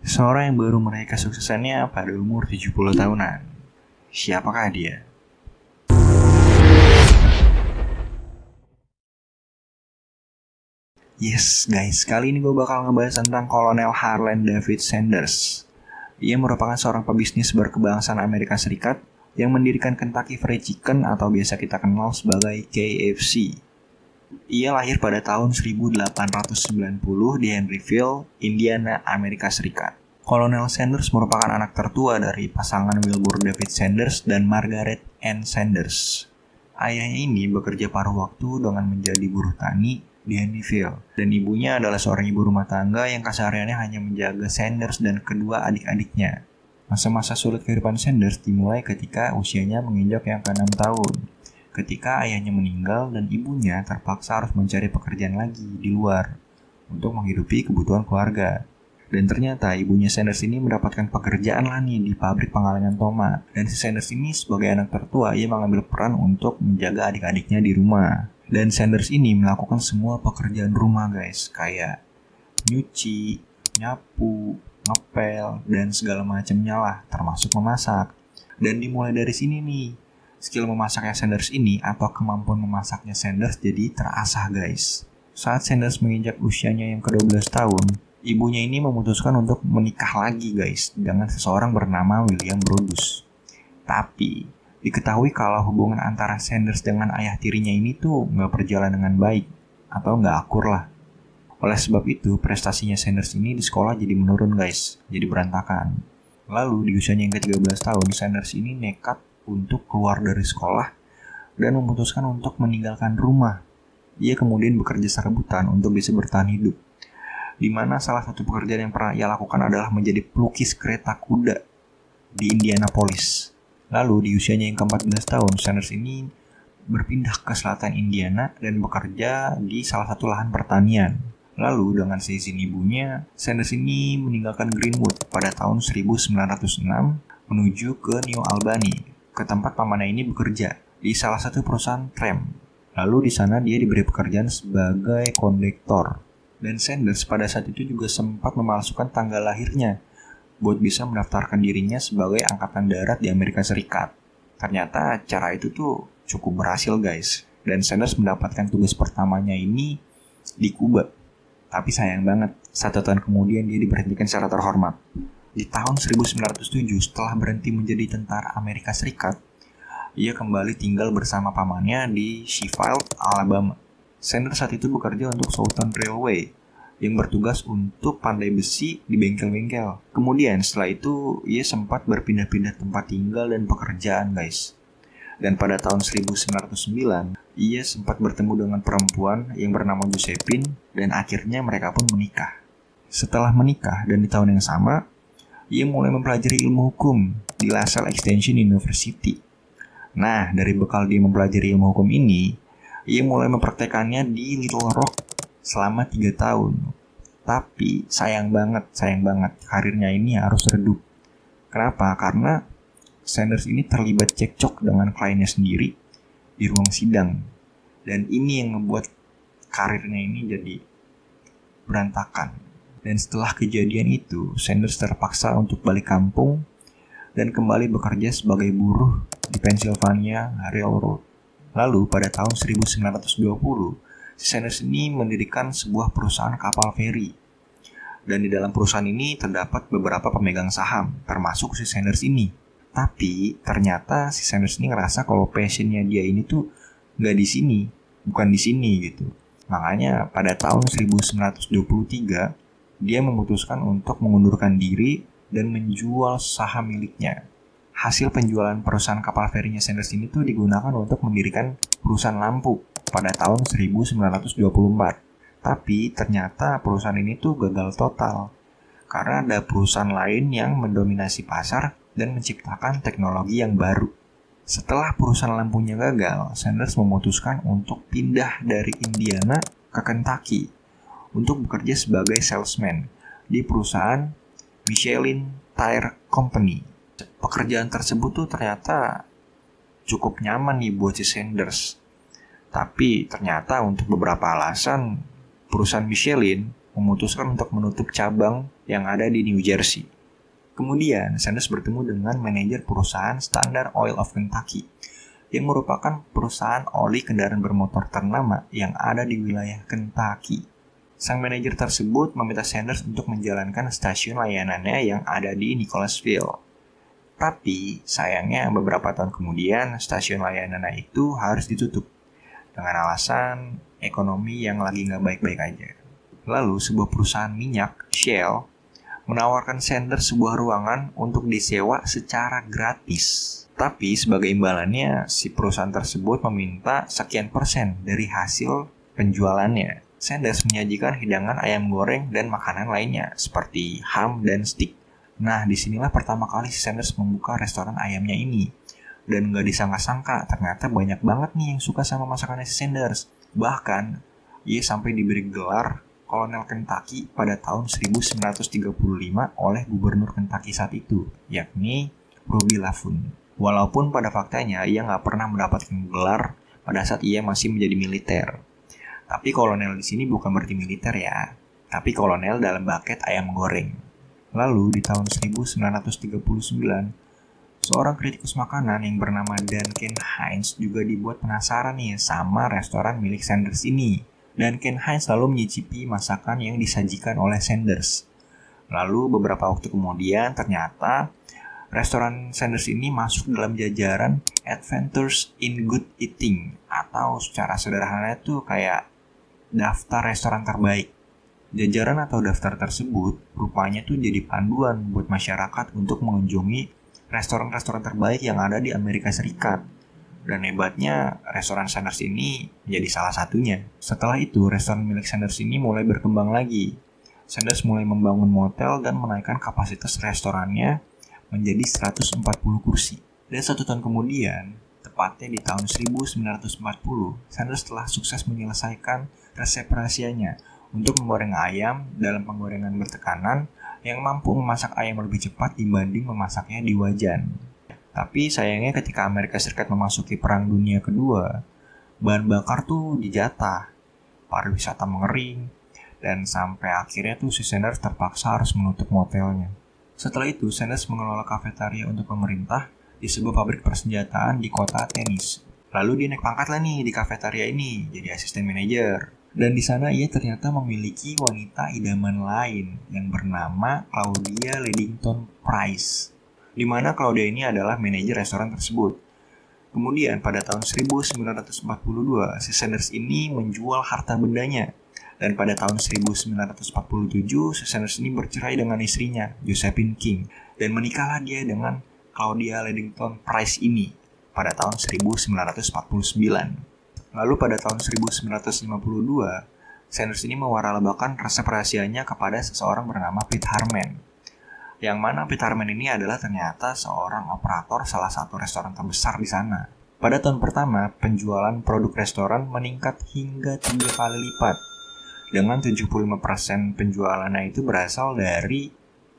Seorang yang baru meraih kesuksesannya pada umur 70 tahunan. Siapakah dia? Yes guys, kali ini gue bakal ngebahas tentang Kolonel Harlan David Sanders. Ia merupakan seorang pebisnis berkebangsaan Amerika Serikat yang mendirikan Kentucky Fried Chicken atau biasa kita kenal sebagai KFC. Ia lahir pada tahun 1890 di Henryville, Indiana, Amerika Serikat. Kolonel Sanders merupakan anak tertua dari pasangan Wilbur David Sanders dan Margaret Ann Sanders. Ayahnya ini bekerja paruh waktu dengan menjadi buruh tani di Henryville, dan ibunya adalah seorang ibu rumah tangga yang kesehariannya hanya menjaga Sanders dan kedua adik-adiknya. Masa-masa sulit kehidupan Sanders dimulai ketika usianya menginjak yang ke-6 tahun. Ketika ayahnya meninggal dan ibunya terpaksa harus mencari pekerjaan lagi di luar untuk menghidupi kebutuhan keluarga. Dan ternyata ibunya Sanders ini mendapatkan pekerjaan lah nih di pabrik pengalengan tomat. Dan si Sanders ini sebagai anak tertua, ia mengambil peran untuk menjaga adik-adiknya di rumah. Dan Sanders ini melakukan semua pekerjaan rumah guys, kayak nyuci, nyapu, ngepel, dan segala macamnya lah, termasuk memasak. Dan dimulai dari sini nih, skill memasaknya Sanders ini atau kemampuan memasaknya Sanders jadi terasah guys. Saat Sanders menginjak usianya yang ke-12 tahun, ibunya ini memutuskan untuk menikah lagi guys dengan seseorang bernama William Brodus. Tapi diketahui kalau hubungan antara Sanders dengan ayah tirinya ini tuh nggak berjalan dengan baik atau nggak akur lah. Oleh sebab itu prestasinya Sanders ini di sekolah jadi menurun guys, jadi berantakan. Lalu di usianya yang ke-13 tahun Sanders ini nekat untuk keluar dari sekolah dan memutuskan untuk meninggalkan rumah. Ia kemudian bekerja serabutan untuk bisa bertahan hidup, di mana salah satu pekerjaan yang pernah ia lakukan adalah menjadi pelukis kereta kuda di Indianapolis. Lalu di usianya yang ke-14 tahun, Sanders ini berpindah ke selatan Indiana dan bekerja di salah satu lahan pertanian. Lalu dengan seizin ibunya, Sanders ini meninggalkan Greenwood pada tahun 1906 menuju ke New Albany, ke tempat pamannya ini bekerja di salah satu perusahaan tram. Lalu di sana dia diberi pekerjaan sebagai kondektor. Dan Sanders pada saat itu juga sempat memalsukan tanggal lahirnya buat bisa mendaftarkan dirinya sebagai angkatan darat di Amerika Serikat. Ternyata cara itu tuh cukup berhasil guys. Dan Sanders mendapatkan tugas pertamanya ini di Kuba. Tapi sayang banget, 1 tahun kemudian dia diberhentikan secara terhormat. Di tahun 1907 setelah berhenti menjadi tentara Amerika Serikat, ia kembali tinggal bersama pamannya di Sheffield, Alabama. Sanders saat itu bekerja untuk Southern Railway yang bertugas untuk pandai besi di bengkel-bengkel. Kemudian setelah itu ia sempat berpindah-pindah tempat tinggal dan pekerjaan guys. Dan pada tahun 1909 ia sempat bertemu dengan perempuan yang bernama Josephine dan akhirnya mereka pun menikah. Setelah menikah dan di tahun yang sama, ia mulai mempelajari ilmu hukum di LaSalle Extension University. Nah, dari bekal dia mempelajari ilmu hukum ini, ia mulai mempraktekannya di Little Rock selama 3 tahun. Tapi sayang banget, karirnya ini harus redup. Kenapa? Karena Sanders ini terlibat cekcok dengan kliennya sendiri di ruang sidang. Dan ini yang membuat karirnya ini jadi berantakan. Dan setelah kejadian itu, Sanders terpaksa untuk balik kampung dan kembali bekerja sebagai buruh di Pennsylvania Railroad. Lalu pada tahun 1920, Sanders ini mendirikan sebuah perusahaan kapal feri. Dan di dalam perusahaan ini terdapat beberapa pemegang saham, termasuk si Sanders ini. Tapi ternyata si Sanders ini ngerasa kalau passionnya dia ini tuh nggak di sini, bukan di sini gitu. Makanya pada tahun 1923, dia memutuskan untuk mengundurkan diri dan menjual saham miliknya. Hasil penjualan perusahaan kapal ferinya Sanders ini tuh digunakan untuk mendirikan perusahaan lampu pada tahun 1924. Tapi ternyata perusahaan ini tuh gagal total karena ada perusahaan lain yang mendominasi pasar dan menciptakan teknologi yang baru. Setelah perusahaan lampunya gagal, Sanders memutuskan untuk pindah dari Indiana ke Kentucky untuk bekerja sebagai salesman di perusahaan Michelin Tire Company. Pekerjaan tersebut tuh ternyata cukup nyaman nih buat si Sanders. Tapi ternyata untuk beberapa alasan perusahaan Michelin memutuskan untuk menutup cabang yang ada di New Jersey. Kemudian, Sanders bertemu dengan manajer perusahaan Standard Oil of Kentucky, yang merupakan perusahaan oli kendaraan bermotor ternama yang ada di wilayah Kentucky. Sang manajer tersebut meminta Sanders untuk menjalankan stasiun layanannya yang ada di Nicholasville. Tapi, sayangnya beberapa tahun kemudian, stasiun layanannya itu harus ditutup dengan alasan ekonomi yang lagi nggak baik-baik aja. Lalu, sebuah perusahaan minyak, Shell, menawarkan Sanders sebuah ruangan untuk disewa secara gratis. Tapi, sebagai imbalannya, si perusahaan tersebut meminta sekian persen dari hasil penjualannya. Sanders menyajikan hidangan ayam goreng dan makanan lainnya, seperti ham dan steak. Nah, disinilah pertama kali si Sanders membuka restoran ayamnya ini. Dan nggak disangka-sangka, ternyata banyak banget nih yang suka sama masakannya si Sanders. Bahkan, ia sampai diberi gelar Kolonel Kentucky pada tahun 1935 oleh gubernur Kentucky saat itu, yakni Ruby LaFoon. Walaupun pada faktanya ia nggak pernah mendapatkan gelar pada saat ia masih menjadi militer. Tapi kolonel di sini bukan berarti militer ya, tapi kolonel dalam bucket ayam goreng. Lalu di tahun 1939, seorang kritikus makanan yang bernama Duncan Hines juga dibuat penasaran nih sama restoran milik Sanders ini. Duncan Hines lalu menyicipi masakan yang disajikan oleh Sanders. Lalu beberapa waktu kemudian ternyata restoran Sanders ini masuk dalam jajaran Adventures in Good Eating, atau secara sederhana itu kayak daftar restoran terbaik. Jajaran atau daftar tersebut rupanya tuh jadi panduan buat masyarakat untuk mengunjungi restoran-restoran terbaik yang ada di Amerika Serikat. Dan hebatnya, restoran Sanders ini menjadi salah satunya. Setelah itu, restoran milik Sanders ini mulai berkembang lagi. Sanders mulai membangun motel dan menaikkan kapasitas restorannya menjadi 140 kursi. Dan 1 tahun kemudian, tepatnya di tahun 1940, Sanders telah sukses menyelesaikan resep rahasianya untuk menggoreng ayam dalam penggorengan bertekanan yang mampu memasak ayam lebih cepat dibanding memasaknya di wajan. Tapi sayangnya ketika Amerika Serikat memasuki Perang Dunia Kedua, bahan bakar tuh dijatah, pariwisata mengering, dan sampai akhirnya tuh si Sanders terpaksa harus menutup motelnya. Setelah itu, Sanders mengelola kafetaria untuk pemerintah di sebuah pabrik persenjataan di kota Tennessee. Lalu dia naik pangkat lah nih di kafetaria ini, jadi asisten manajer. Dan di sana ia ternyata memiliki wanita idaman lain yang bernama Claudia Ledington Price, di mana Claudia ini adalah manajer restoran tersebut. Kemudian pada tahun 1942, si Sanders ini menjual harta bendanya. Dan pada tahun 1947, si Sanders ini bercerai dengan istrinya, Josephine King. Dan menikahlah dia dengan Claudia Ledington Price ini pada tahun 1949. Lalu pada tahun 1952, Sanders ini mewartakan resep rahasianya kepada seseorang bernama Pete Harmon. Yang mana Pete Harmon ini adalah ternyata seorang operator salah satu restoran terbesar di sana. Pada tahun pertama, penjualan produk restoran meningkat hingga 3 kali lipat. Dengan 75% penjualannya itu berasal dari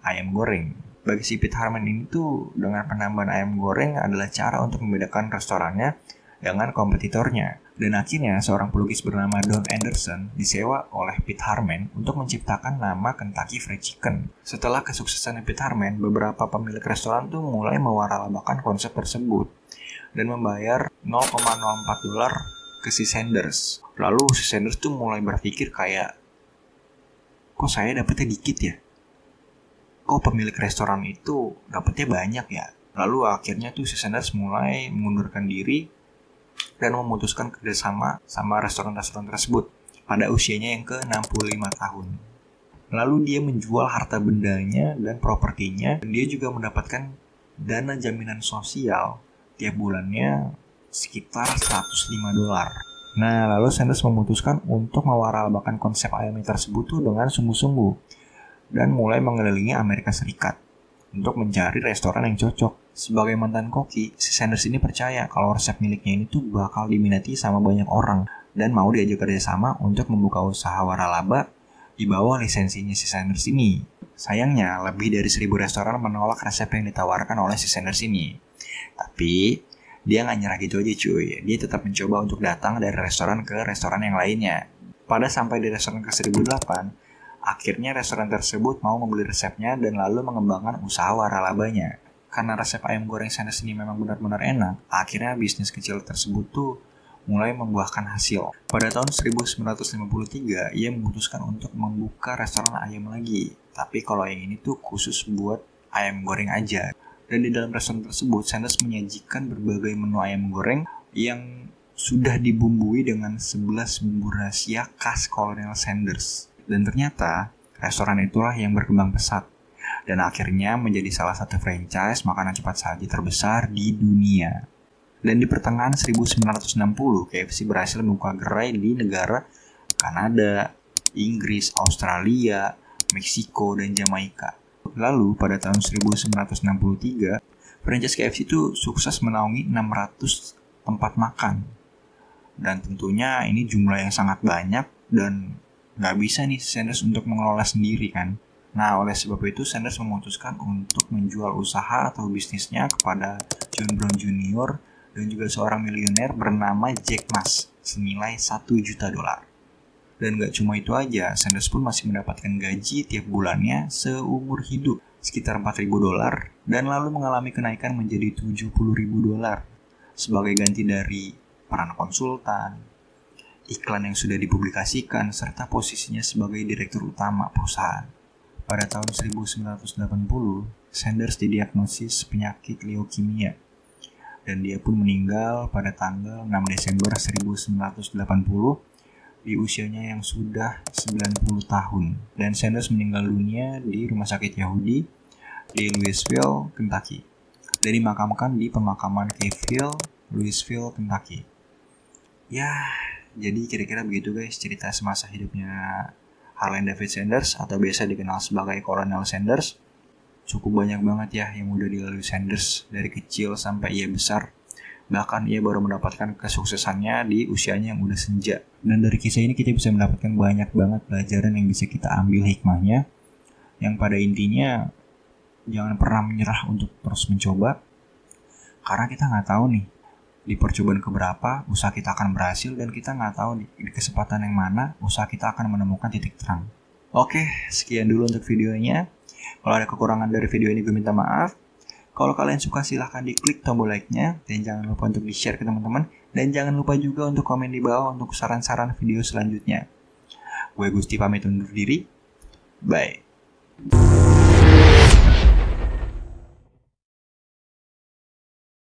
ayam goreng. Bagi si Pete Harmon ini tuh, dengan penambahan ayam goreng adalah cara untuk membedakan restorannya dengan kompetitornya. Dan akhirnya seorang pelukis bernama Don Anderson disewa oleh Pete Harmon untuk menciptakan nama Kentucky Fried Chicken. Setelah kesuksesan Pete Harmon, beberapa pemilik restoran tuh mulai mewartakan konsep tersebut dan membayar $0,04 ke si Sanders. Lalu si Sanders tuh mulai berpikir kayak, kok saya dapetnya dikit ya? Kok pemilik restoran itu dapetnya banyak ya? Lalu akhirnya tuh si Sanders mulai mengundurkan diri dan memutuskan kerjasama sama restoran-restoran tersebut pada usianya yang ke-65 tahun. Lalu dia menjual harta bendanya dan propertinya, dan dia juga mendapatkan dana jaminan sosial tiap bulannya sekitar $105. Nah, lalu Sanders memutuskan untuk mewartakan konsep ayam tersebut tuh dengan sungguh-sungguh dan mulai mengelilingi Amerika Serikat untuk mencari restoran yang cocok. Sebagai mantan koki, si Sanders ini percaya kalau resep miliknya ini tuh bakal diminati sama banyak orang dan mau diajak kerjasama untuk membuka usaha waralaba di bawah lisensinya si Sanders ini. Sayangnya, lebih dari 1.000 restoran menolak resep yang ditawarkan oleh si Sanders ini. Tapi, dia nggak nyerah gitu aja cuy. Dia tetap mencoba untuk datang dari restoran ke restoran yang lainnya. Pada sampai di restoran ke 1008, Akhirnya restoran tersebut mau membeli resepnya dan lalu mengembangkan usaha waralabanya. Karena resep ayam goreng Sanders ini memang benar-benar enak, akhirnya bisnis kecil tersebut tuh mulai membuahkan hasil. Pada tahun 1953, ia memutuskan untuk membuka restoran ayam lagi. Tapi kalau yang ini tuh khusus buat ayam goreng aja. Dan di dalam restoran tersebut, Sanders menyajikan berbagai menu ayam goreng yang sudah dibumbui dengan 11 bumbu rahasia khas Kolonel Sanders. Dan ternyata, restoran itulah yang berkembang pesat. Dan akhirnya menjadi salah satu franchise makanan cepat saji terbesar di dunia. Dan di pertengahan 1960, KFC berhasil membuka gerai di negara Kanada, Inggris, Australia, Meksiko, dan Jamaika. Lalu pada tahun 1963, franchise KFC itu sukses menaungi 600 tempat makan. Dan tentunya ini jumlah yang sangat banyak dan nggak bisa nih Sanders untuk mengelola sendiri kan. Nah, oleh sebab itu Sanders memutuskan untuk menjual usaha atau bisnisnya kepada John Brown Jr. dan juga seorang miliuner bernama Jack Mas senilai $1 juta. Dan gak cuma itu aja, Sanders pun masih mendapatkan gaji tiap bulannya seumur hidup sekitar $4.000 dan lalu mengalami kenaikan menjadi $70.000 sebagai ganti dari peran konsultan, iklan yang sudah dipublikasikan, serta posisinya sebagai direktur utama perusahaan. Pada tahun 1980, Sanders didiagnosis penyakit leukemia, dan dia pun meninggal pada tanggal 6 Desember 1980 di usianya yang sudah 90 tahun. Dan Sanders meninggal dunia di rumah sakit Yahudi di Louisville, Kentucky, dan dimakamkan di pemakaman Cave, Louisville, Kentucky. Ya, jadi kira-kira begitu guys cerita semasa hidupnya Harlan David Sanders atau biasa dikenal sebagai Kolonel Sanders. Cukup banyak banget ya yang udah dilalui Sanders dari kecil sampai ia besar. Bahkan ia baru mendapatkan kesuksesannya di usianya yang udah senja. Dan dari kisah ini kita bisa mendapatkan banyak banget pelajaran yang bisa kita ambil hikmahnya. Yang pada intinya jangan pernah menyerah untuk terus mencoba. Karena kita nggak tahu nih di percobaan keberapa usaha kita akan berhasil, dan kita nggak tahu di kesempatan yang mana usaha kita akan menemukan titik terang. Oke, sekian dulu untuk videonya. Kalau ada kekurangan dari video ini gue minta maaf. Kalau kalian suka silahkan diklik tombol like-nya, dan jangan lupa untuk di-share ke teman-teman, dan jangan lupa juga untuk komen di bawah untuk saran-saran video selanjutnya. Gue Gusti pamit undur diri. Bye.